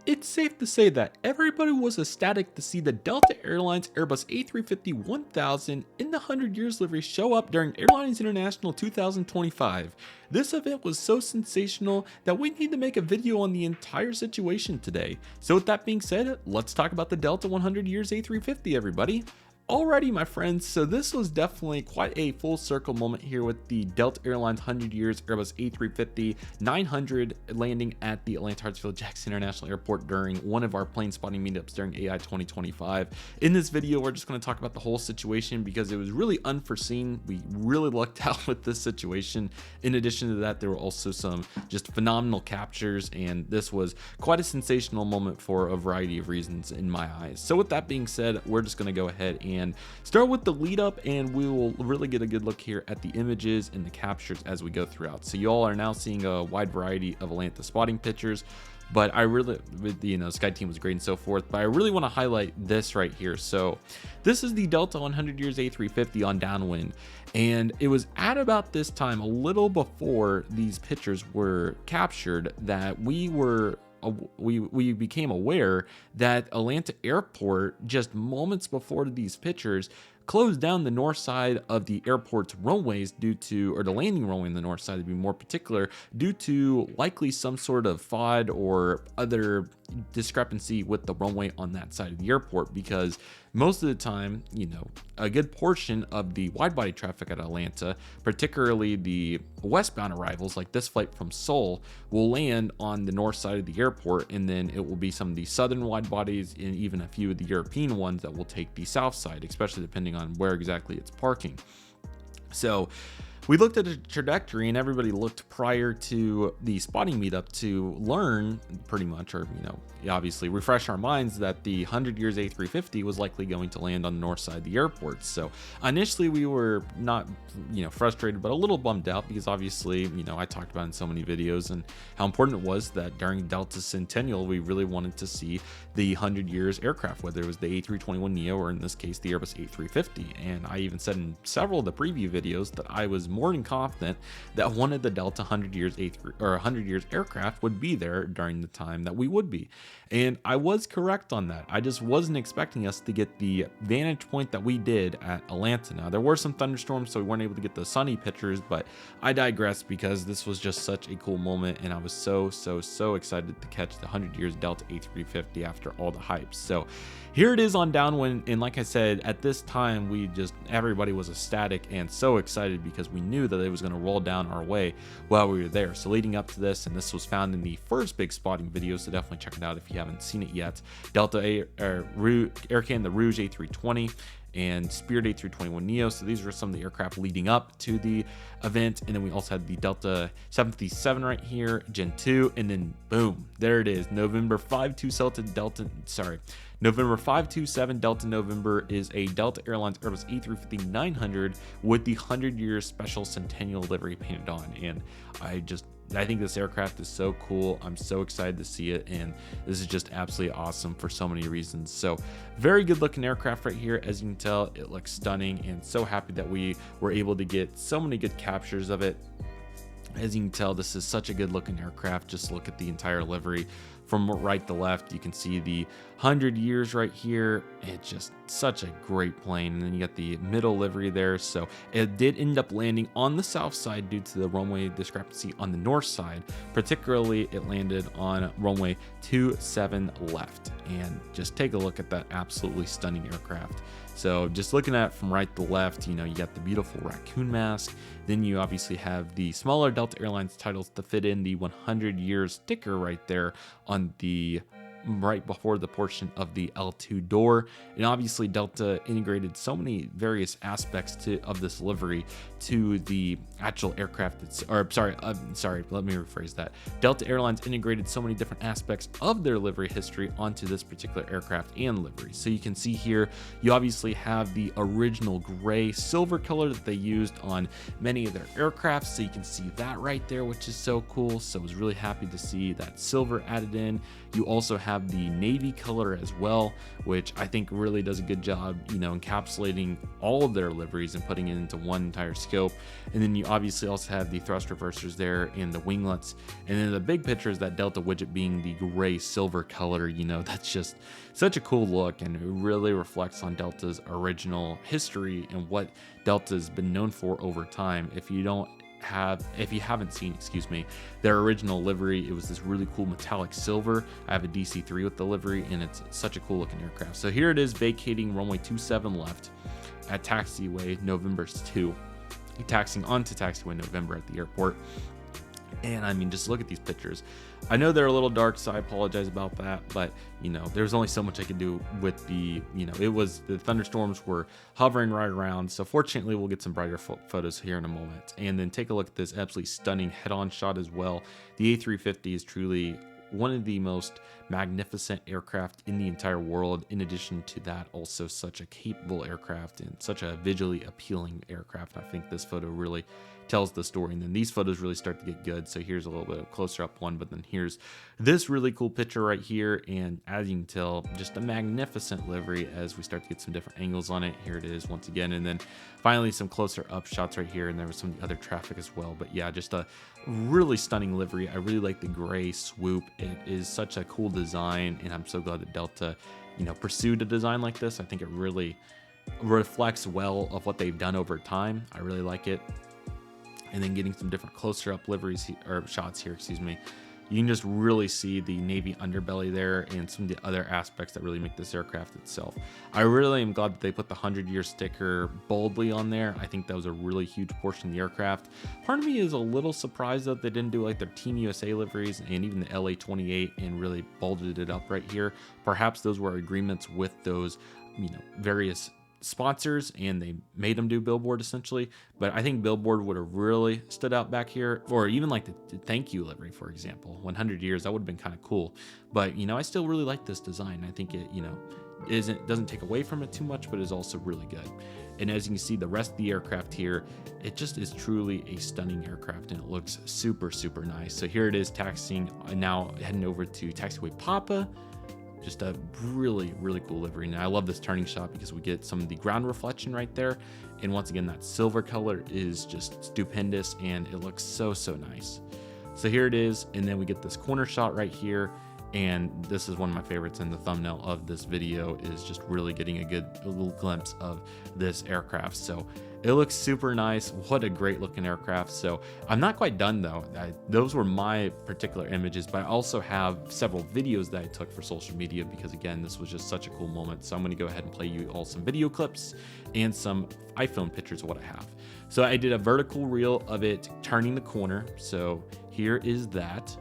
It's safe to say that everybody was ecstatic to see the Delta Airlines Airbus A350-1000 in the 100 Years livery show up during Airliners International 2025. This event was so sensational that we need to make a video on the entire situation today. So with that being said, let's talk about the Delta 100 Years A350, everybody. Alrighty, my friends, so this was definitely quite a full circle moment here with the Delta Airlines 100 Years Airbus A350-900 landing at the Atlanta Hartsfield-Jackson International Airport during one of our plane spotting meetups during AI 2025. In this video, we're just going to talk about the whole situation because it was really unforeseen. We really lucked out with this situation. In addition to that, there were also some just phenomenal captures, and this was quite a sensational moment for a variety of reasons in my eyes. So with that being said, we're just going to go ahead and start with the lead up, and we will really get a good look here at the images and the captures as we go throughout. So you all are now seeing a wide variety of Atlanta spotting pictures, but I really, Sky Team was great and so forth, but I really want to highlight this right here. So this is the Delta 100 Years A350 on downwind, and it was at about this time, a little before these pictures were captured, that we became aware that Atlanta Airport, just moments before these pictures, closed down the north side of the airport's runways due to, or the landing runway on the north side to be more particular, due to likely some sort of FOD or other discrepancy with the runway on that side of the airport, because most of the time, a good portion of the wide body traffic at Atlanta, particularly the westbound arrivals like this flight from Seoul, will land on the north side of the airport, and then it will be some of the southern wide bodies and even a few of the European ones that will take the south side, especially depending on where exactly it's parking. So we looked at a trajectory, and everybody looked prior to the spotting meetup to learn pretty much, or obviously refresh our minds, that the 100 Years A350 was likely going to land on the north side of the airport. So initially we were not frustrated, but a little bummed out, because obviously I talked about in so many videos and how important it was that during Delta's centennial we really wanted to see the 100 Years aircraft, whether it was the A321neo or in this case the Airbus A350. And I even said in several of the preview videos that I was more than confident that one of the Delta 100 Years aircraft would be there during the time that we would be. And I was correct on that. I just wasn't expecting us to get the vantage point that we did at Atlanta. Now, there were some thunderstorms, so we weren't able to get the sunny pictures, but I digress because this was just such a cool moment, and I was so excited to catch the 100 Years Delta A350 after all the hype. So here it is on downwind, and like I said, at this time, everybody was ecstatic and so excited because we knew that it was going to roll down our way while we were there. So leading up to this, and this was found in the first big spotting video, so definitely check it out if you haven't seen it yet. Air Canada Rouge A320 and Spirit A321neo. So these were some of the aircraft leading up to the event. And then we also had the Delta 757 right here, Gen 2, and then boom, there it is. November 527 Delta November is a Delta Airlines Airbus A350-900 with the 100 Years Special Centennial livery painted on. And I think this aircraft is so cool. I'm so excited to see it, and this is just absolutely awesome for so many reasons. So very good looking aircraft right here. As you can tell, it looks stunning, and so happy that we were able to get so many good captures of it. As you can tell, this is such a good looking aircraft. Just look at the entire livery from right to left. You can see the 100 years right here. It's just such a great plane. And then you got the middle livery there. So it did end up landing on the south side due to the runway discrepancy on the north side. Particularly, it landed on runway 27 left. And just take a look at that absolutely stunning aircraft. So just looking at it from right to left, you got the beautiful raccoon mask. Then you obviously have the smaller Delta Airlines titles to fit in the 100 years sticker right there on the right before the portion of the L2 door. And obviously Delta integrated so many various aspects of this livery to the actual aircraft. Let me rephrase that. Delta Airlines integrated so many different aspects of their livery history onto this particular aircraft and livery. So you can see here, you obviously have the original gray silver color that they used on many of their aircraft. So you can see that right there, which is so cool. So I was really happy to see that silver added in. You also have have the navy color as well, which I think really does a good job, you know, encapsulating all of their liveries and putting it into one entire scope. And then you obviously also have the thrust reversers there and the winglets. And then the big picture is that Delta widget being the gray silver color. You know, that's just such a cool look, and it really reflects on Delta's original history and what Delta's been known for over time. If you haven't seen, their original livery, it was this really cool metallic silver. I have a DC-3 with the livery, and it's such a cool looking aircraft. So here it is, vacating runway 27 left at taxiway November 2, taxiing onto taxiway November at the airport. And I mean, just look at these pictures. I know they're a little dark, so I apologize about that, but you know, there's only so much I could do with the, you know, the thunderstorms were hovering right around. So fortunately, we'll get some brighter photos here in a moment. And then take a look at this absolutely stunning head-on shot as well. The A350 is truly one of the most magnificent aircraft in the entire world. In addition to that, also such a capable aircraft and such a visually appealing aircraft. I think this photo really tells the story, and then these photos really start to get good. So here's a little bit of closer up one, but then here's this really cool picture right here, and as you can tell, just a magnificent livery as we start to get some different angles on it. Here it is once again, and then finally some closer up shots right here, and there was some of the other traffic as well. But yeah, just a really stunning livery. I really like the gray swoop. It is such a cool design, and I'm so glad that Delta, you know, pursued a design like this. I think it really reflects well of what they've done over time. I really like it. And then getting some different closer up liveries or shots here, you can just really see the Navy underbelly there and some of the other aspects that really make this aircraft itself. I really am glad that they put the 100-year sticker boldly on there. I think that was a really huge portion of the aircraft. Part of me is a little surprised that they didn't do like their Team USA liveries and even the LA-28 and really bolded it up right here. Perhaps those were agreements with those, you know, various sponsors, and they made them do billboard essentially. But I think billboard would have really stood out back here, or even like the thank you livery, for example. 100 years, that would have been kind of cool. But you know, I still really like this design. I think it, you know, doesn't take away from it too much, but is also really good. And as you can see, the rest of the aircraft here, it just is truly a stunning aircraft, and it looks super nice. So here it is, taxiing now, heading over to taxiway Papa. Just a really cool livery. And I love this turning shot because we get some of the ground reflection right there. And once again, that silver color is just stupendous, and it looks so nice. So here it is. And then we get this corner shot right here. And this is one of my favorites in the thumbnail of this video, is just really getting a little glimpse of this aircraft. So it looks super nice. What a great looking aircraft. So I'm not quite done though. Those were my particular images, but I also have several videos that I took for social media because again, this was just such a cool moment. So I'm going to go ahead and play you all some video clips and some iPhone pictures of what I have. So I did a vertical reel of it turning the corner. So here is that.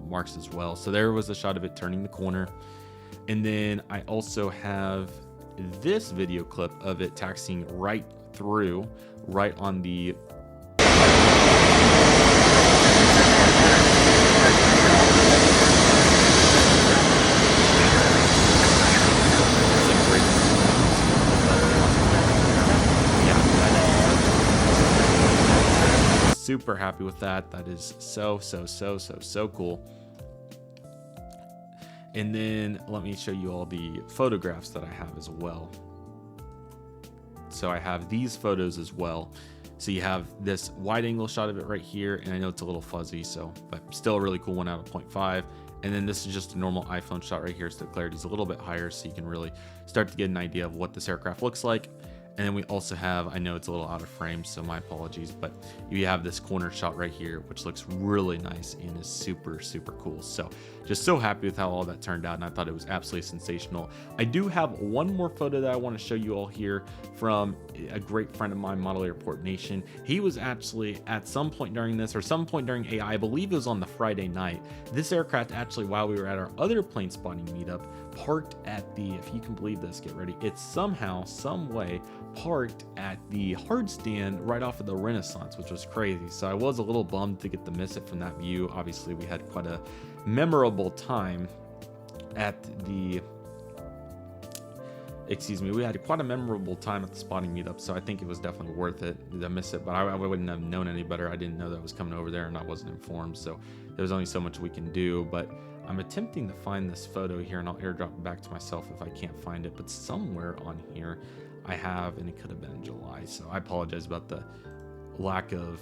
Marks as well. So there was a shot of it turning the corner. And then I also have this video clip of it taxiing right through, right on the super happy with that. That is so cool. And then let me show you all the photographs that I have as well. So I have these photos as well. So you have this wide angle shot of it right here, and I know it's a little fuzzy, but still a really cool one out of 0.5. And then this is just a normal iPhone shot right here, so the clarity is a little bit higher, so you can really start to get an idea of what this aircraft looks like. And then we also have, I know it's a little out of frame, so my apologies, but you have this corner shot right here, which looks really nice and is super cool. So just so happy with how all that turned out, and I thought it was absolutely sensational. I do have one more photo that I want to show you all here from a great friend of mine, Model Airport Nation. He was actually at some point during this, or some point during AI, I believe it was on the Friday night. This aircraft actually, while we were at our other plane spotting meetup, parked at the, if you can believe this, get ready, it's somehow, some way parked at the hard stand right off of the Renaissance, which was crazy. So I was a little bummed to get to miss it from that view. Obviously, we had quite a memorable time at the, we had quite a memorable time at the spotting meetup, so I think it was definitely worth it to miss it, but I wouldn't have known any better. I didn't know that was coming over there, and I wasn't informed, so there's only so much we can do. But I'm attempting to find this photo here, and I'll airdrop it back to myself if I can't find it, but somewhere on here I have, and it could have been in July, so I apologize about the lack of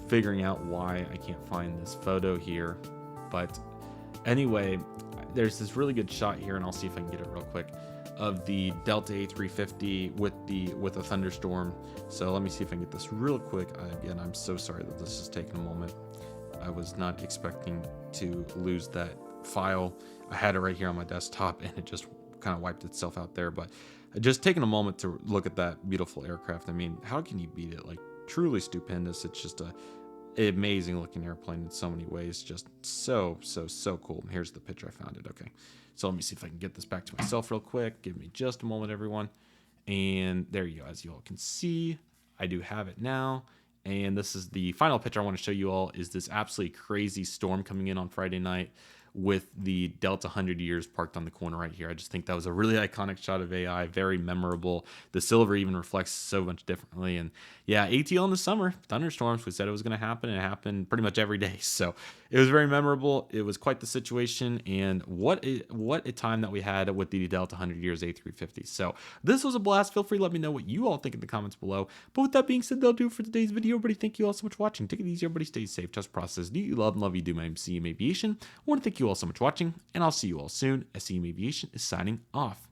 figuring out why I can't find this photo here. But anyway, there's this really good shot here, and I'll see if I can get it real quick, of the Delta A350 with a thunderstorm. So let me see if I can get this real quick. Again, I'm so sorry that this is taking a moment. I was not expecting to lose that file. I had it right here on my desktop, and it just kind of wiped itself out there. But just taking a moment to look at that beautiful aircraft. I mean, how can you beat it? Like, truly stupendous. It's just a amazing looking airplane in so many ways. Just so cool. And here's the picture I found it. Okay, so let me see if I can get this back to myself real quick. Give me just a moment, everyone. And there you go. As you all can see, I do have it now. And this is the final picture I want to show you all, is this absolutely crazy storm coming in on Friday night with the Delta 100 years parked on the corner right here. I just think that was a really iconic shot of AI, very memorable. The silver even reflects so much differently. And yeah, ATL in the summer, thunderstorms, we said it was going to happen, and it happened pretty much every day. So it was very memorable. It was quite the situation, and what a time that we had with the Delta 100 years A350. So this was a blast. Feel free to let me know what you all think in the comments below. But with that being said, that'll do it for today's video. Everybody, thank you all so much for watching. Take it easy, everybody. Stay safe. Trust process. Do you love and love you do. My name is CM Aviation. I want to thank you all so much for watching, and I'll see you all soon as CM Aviation is signing off.